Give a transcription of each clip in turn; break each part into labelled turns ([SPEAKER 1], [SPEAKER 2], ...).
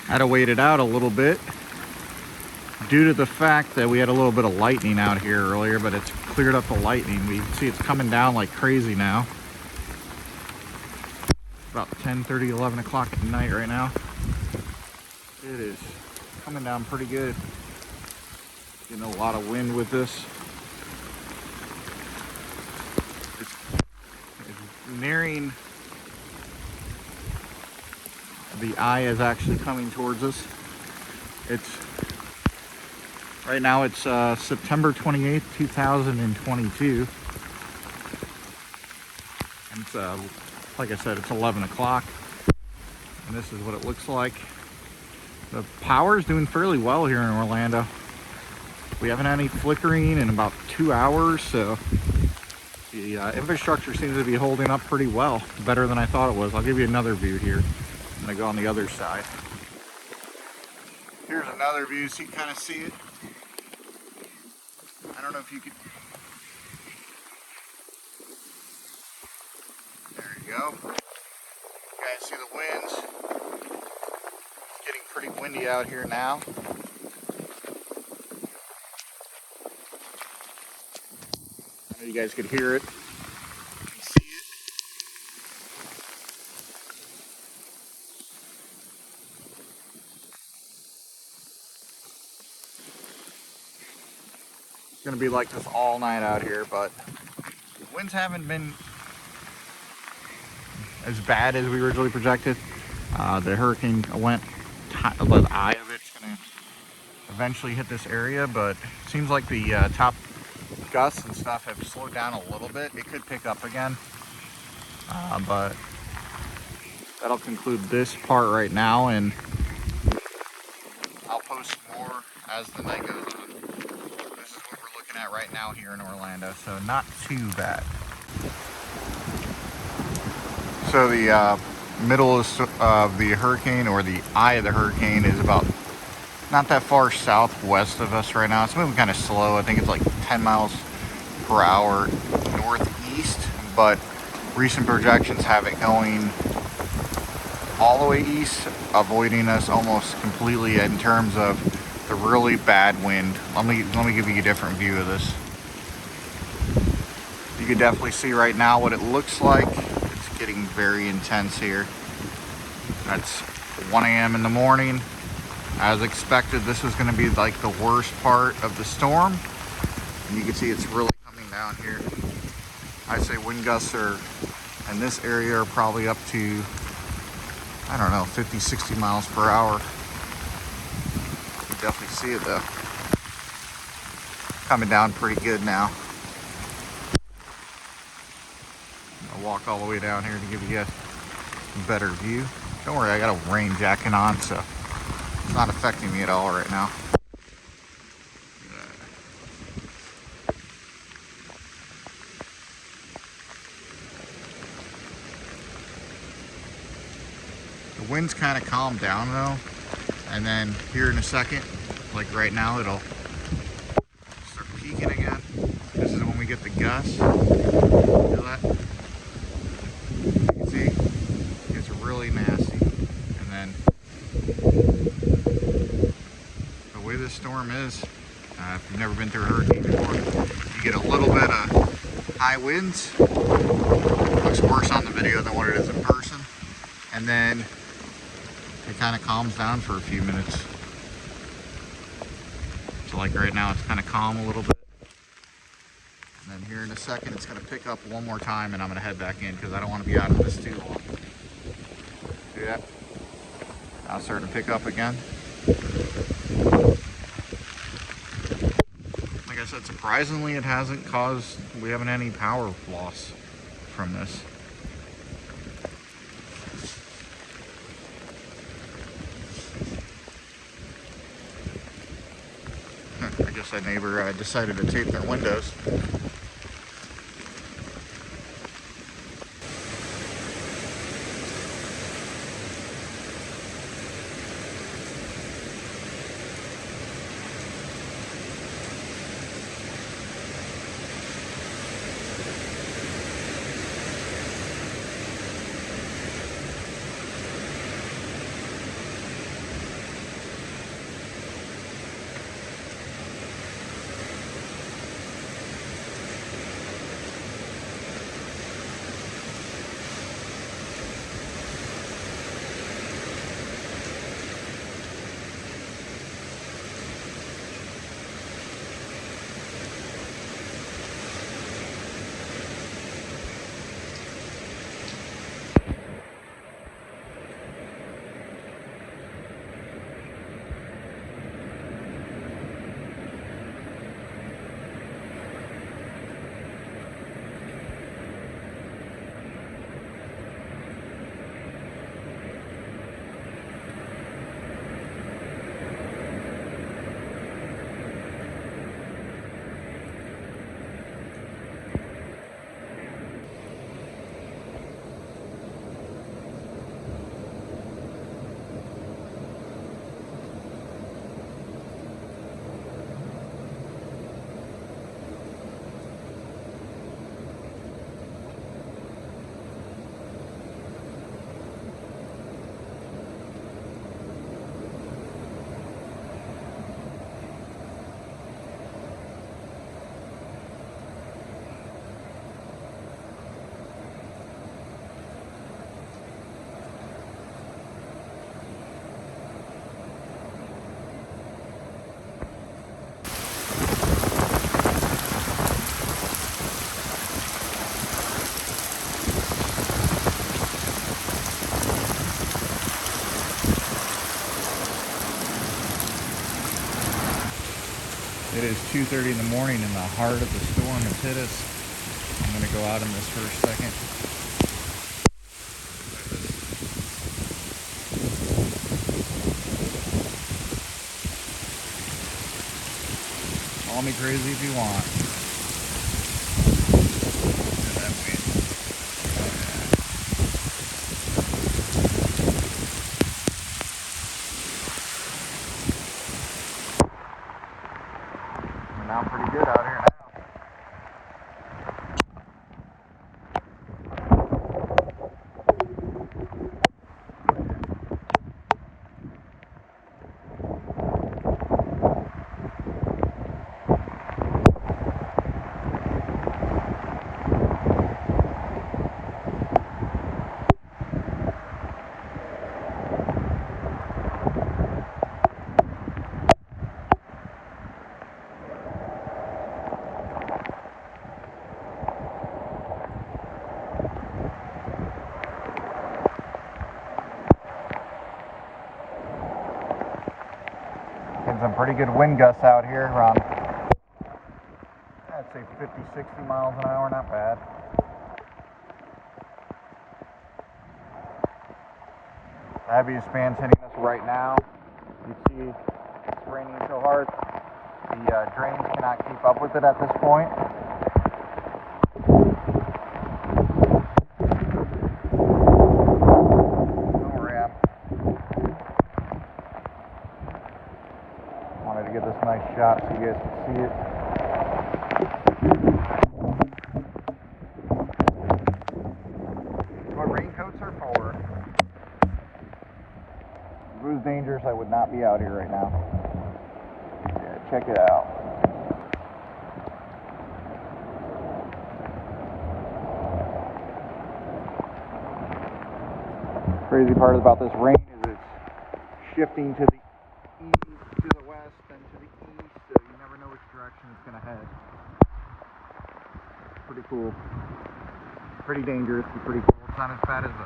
[SPEAKER 1] Had to wait it out a little bit due to the fact that we had a little bit of lightning out here earlier, but it's cleared up the lightning. We can see it's coming down like crazy now. About 10:30, 11 o'clock at night right now. It is coming down pretty good. Getting a lot of wind with this. It's nearing. The eye is actually coming towards us. It's right now it's September 28th, 2022. And it's like I said, it's 11 o'clock. And this is what it looks like. The power is doing fairly well here in Orlando. We haven't had any flickering in about 2 hours, so the infrastructure seems to be holding up pretty well, better than I thought it was. I'll give you another view here. I'm gonna go on the other side. Here's another view so you can kind of see it. I don't know if you could. There you go. You guys see the winds? It's getting pretty windy out here now. I know you guys could hear it. It's going to be like this all night out here, but the winds haven't been as bad as we originally projected. The hurricane went, the eye of it's going to eventually hit this area, but it seems like the top gusts and stuff have slowed down a little bit. It could pick up again, but that'll conclude this part right now, and I'll post more as the night goes on. This is what we're looking at right now here in Orlando, so not too bad. So the middle of the hurricane, or the eye of the hurricane, is about not that far southwest of us right now. It's moving kind of slow. I think it's like 10 miles per hour northeast, but recent projections have it going all the way east, avoiding us almost completely in terms of the really bad wind. Let me give you a different view of this. You can definitely see right now what it looks like. It's getting very intense here. That's 1 a.m. in the morning. As expected, this was going to be like the worst part of the storm. And you can see it's really coming down here. I'd say wind gusts are in this area are probably up to, I don't know, 50, 60 miles per hour. You definitely see it though. Coming down pretty good now. I'll walk all the way down here to give you guys a better view. Don't worry, I got a rain jacket on, so it's not affecting me at all right now. The wind's kind of calmed down though, and then here in a second, like right now, it'll start peaking again. This is when we get the gusts. Feel that? You can see it's really nasty. And then the way this storm is, if you've never been through a hurricane before, you get a little bit of high winds. It looks worse on the video than what it is in person. And then it kind of calms down for a few minutes. So like right now, it's kind of calm a little bit. And then here in a second, it's going to pick up one more time, and I'm going to head back in because I don't want to be out of this too long. See that? Now it's starting to pick up again. Like I said, surprisingly, it hasn't caused, we haven't any power loss from this. I guess that neighbor decided to tape their windows. is 2:30 in the morning and the heart of the storm has hit us. I'm going to go out in this for a second. Call me crazy if you want. Look at that wind. Coming out pretty good out here now. Getting some pretty good wind gusts out here, around, I'd say 50, 60 miles an hour, not bad. The heaviest span's hitting us right now. You see it's raining so hard, the drains cannot keep up with it at this point. Don't worry, I wanted to get this nice shot so you guys can see it. What raincoats are for. If it was dangerous, I would not be out here right now. Yeah, check it out. Crazy part about this rain is it's shifting to the east, to the west, and to the east, so you never know which direction it's going to head. Pretty cool. Pretty dangerous, but pretty cool. It's not as bad as the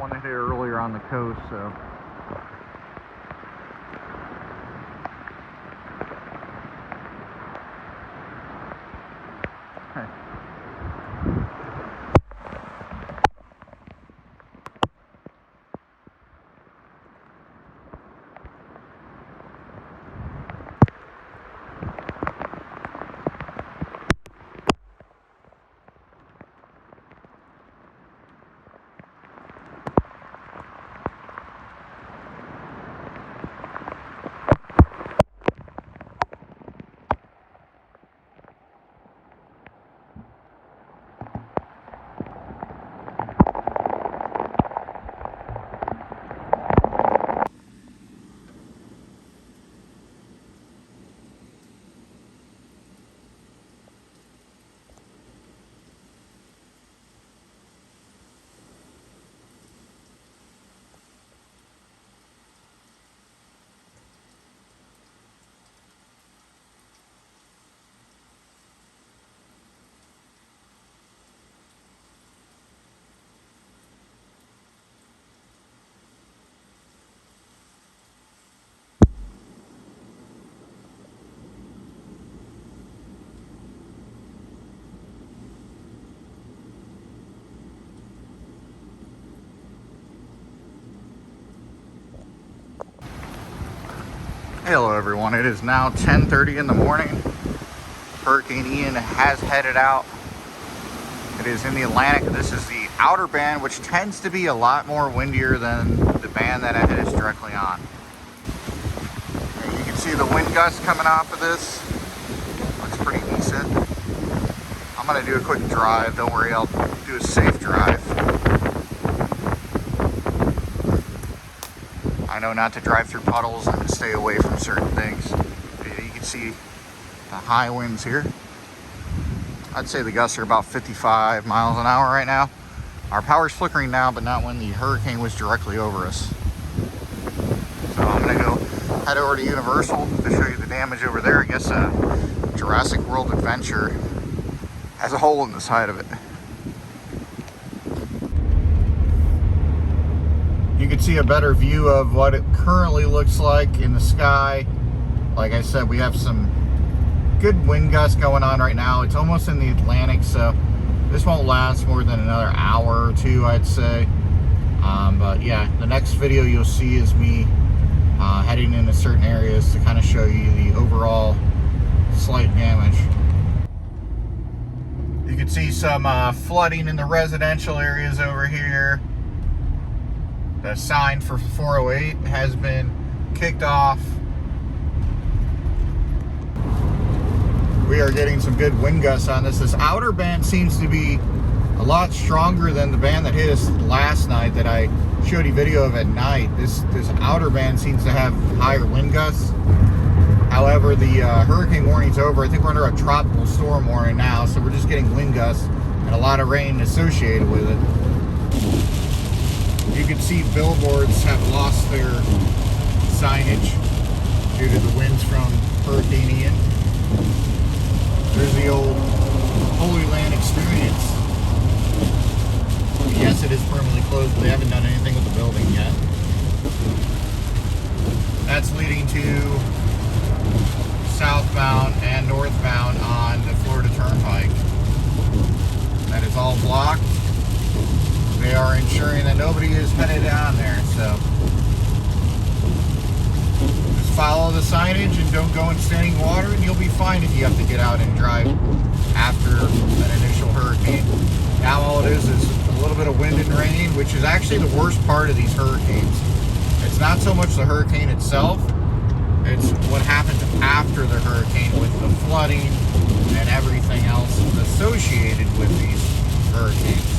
[SPEAKER 1] one that hit earlier on the coast, so. Hello everyone, it is now 10:30 in the morning. Hurricane Ian has headed out. It is in the Atlantic. This is the outer band, which tends to be a lot more windier than the band that it is directly on. And you can see the wind gusts coming off of this. Looks pretty decent. I'm gonna do a quick drive. Don't worry, I'll do a safe drive. I know not to drive through puddles and to stay away from certain things. You can see the high winds here. I'd say the gusts are about 55 miles an hour right now. Our power's flickering now, but not when the hurricane was directly over us. So I'm gonna go head over to Universal to show you the damage over there. I guess Jurassic World Adventure has a hole in the side of it. You can see a better view of what it currently looks like in the sky. Like I said, we have some good wind gusts going on right now. It's almost in the Atlantic, so this won't last more than another hour or two, I'd say. But yeah, the next video you'll see is me heading into certain areas to kind of show you the overall slight damage. You can see some flooding in the residential areas over here. The sign for 408 has been kicked off. We are getting some good wind gusts on this. This outer band seems to be a lot stronger than the band that hit us last night that I showed you video of at night. This outer band seems to have higher wind gusts. However, the hurricane warning's over. I think we're under a tropical storm warning now, so we're just getting wind gusts and a lot of rain associated with it. You can see billboards have lost their signage due to the winds from Hurricane Ian. There's the old Holy Land Experience. Yes, it is permanently closed, but they haven't done anything with the building yet. That's leading to southbound and northbound on the Florida Turnpike. That is all blocked. They are ensuring that nobody is headed down there, so just follow the signage and don't go in standing water, and you'll be fine if you have to get out and drive after an initial hurricane. Now all it is a little bit of wind and rain, which is actually the worst part of these hurricanes. It's not so much the hurricane itself, it's what happens after the hurricane with the flooding and everything else associated with these hurricanes.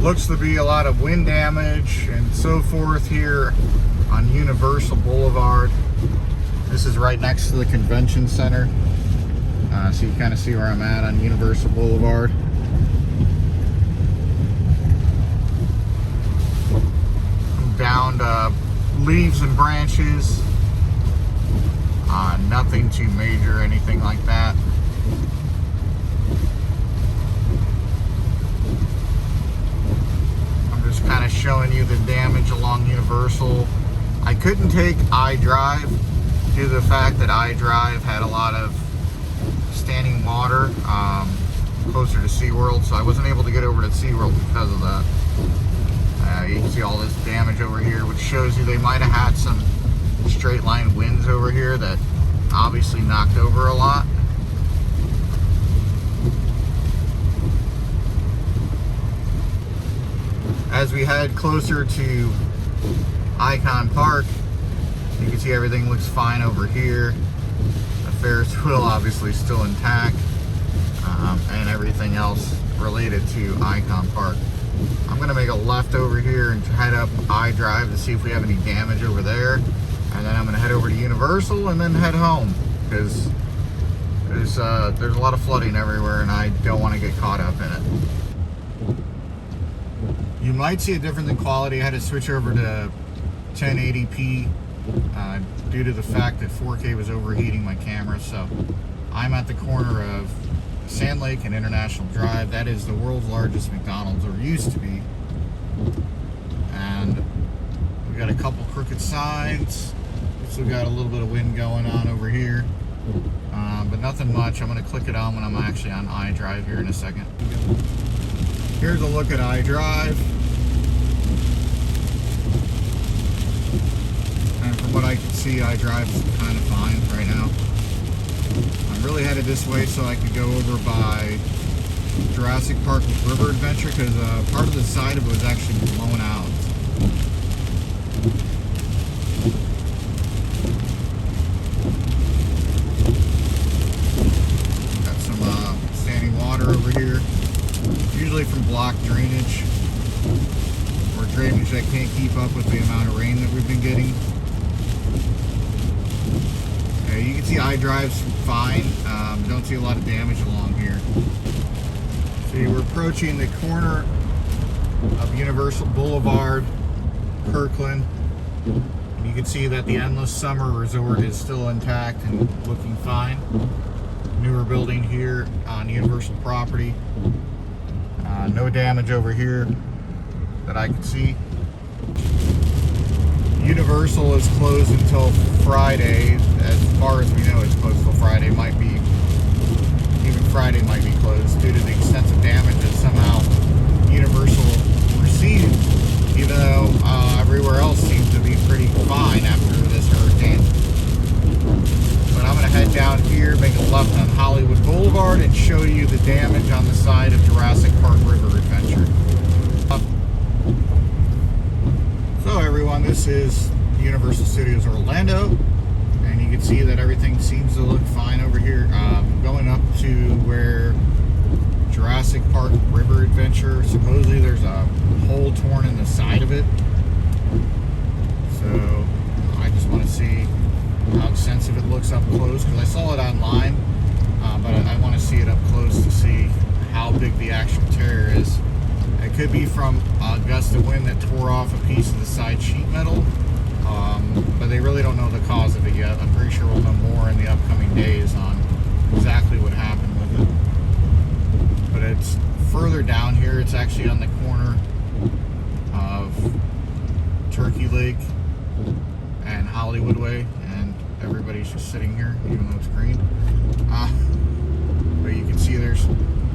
[SPEAKER 1] Looks to be a lot of wind damage and so forth here on Universal Boulevard. This is right next to the convention center. So you kind of see where I'm at on Universal Boulevard. Downed leaves and branches. Nothing too major, anything like that. I'm just kind of showing you the damage along Universal. I couldn't take iDrive due to the fact that iDrive had a lot of standing water closer to SeaWorld, so I wasn't able to get over to SeaWorld because of that. You can see all this damage over here, which shows you they might have had some straight line winds over here that obviously knocked over a lot. As we head closer to Icon Park, you can see everything looks fine over here. The Ferris wheel obviously still intact, and everything else related to Icon Park. I'm going to make a left over here and head up iDrive to see if we have any damage over there, and then I'm going to head over to Universal and then head home, because there's a lot of flooding everywhere and I don't want to get caught up in it. You might see a difference in quality. I had to switch over to 1080p due to the fact that 4K was overheating my camera. So I'm at the corner of Sand Lake and International Drive. That is the world's largest McDonald's, or used to be. And we got a couple crooked signs. So we got a little bit of wind going on over here, but nothing much. I'm going to click it on when I'm actually on iDrive here in a second. Here's a look at iDrive. And from what I can see, iDrive is kind of fine right now. I'm really headed this way so I could go over by Jurassic Park with River Adventure, because part of the side of it was actually blown out. Got some standing water over here, usually from blocked drainage or drainage that can't keep up with the amount of rain that we've been getting. You can see iDrive's fine. Don't see a lot of damage along here. See, we're approaching the corner of Universal Boulevard, Kirkland. And you can see that the Endless Summer Resort is still intact and looking fine. Newer building here on Universal property. No damage over here that I can see. Universal is closed until Friday. As far as we know, it's closed until Friday. Might be, even Friday might be closed due to the extensive damage that somehow Universal received, even though everywhere else seems to be pretty fine after this hurricane. But I'm going to head down here, make a left on Hollywood Boulevard, and show you the damage on the side of Jurassic Park River Adventure. So everyone, this is Universal Studios Orlando, and you can see that everything seems to look fine over here. Going up to where Jurassic Park River Adventure, supposedly there's a hole torn in the side of it. So I just want to see how extensive it looks up close, because I saw it online, but I want to see it up close to see how big the actual tear is. It could be from a gust of wind that tore off a piece of the side sheet metal, but they really don't know the cause of it yet. I'm pretty sure we'll know more in the upcoming days on exactly what happened with it. But it's further down here. It's actually on the corner of Turkey Lake and Hollywood Way, and everybody's just sitting here, even though it's green. But you can see there's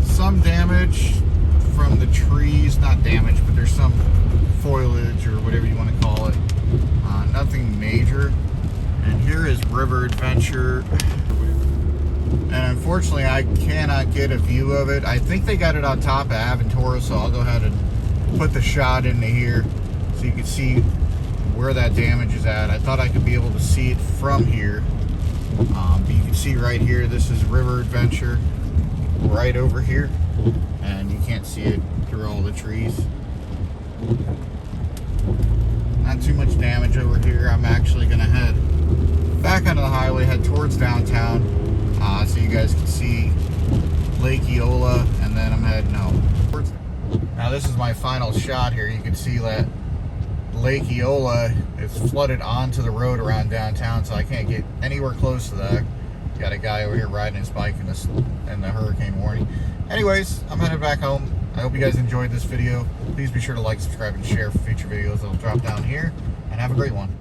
[SPEAKER 1] some damage from the trees, not damage, but there's some foliage or whatever you want to call it. Nothing major. And here is River Adventure. And unfortunately, I cannot get a view of it. I think they got it on top of Aventura, so I'll go ahead and put the shot into here so you can see where that damage is at. I thought I could be able to see it from here. But you can see right here, this is River Adventure right over here. And you can't see it through all the trees. Not too much damage over here. I'm actually going to head back onto the highway, head towards downtown, so you guys can see Lake Eola, and then I'm heading home. Now this is my final shot here. You can see that Lake Eola is flooded onto the road around downtown, so I can't get anywhere close to that. Got a guy over here riding his bike in the hurricane warning. Anyways, I'm headed back home. I hope you guys enjoyed this video. Please be sure to like, subscribe, and share for future videos that'll drop down here. And have a great one.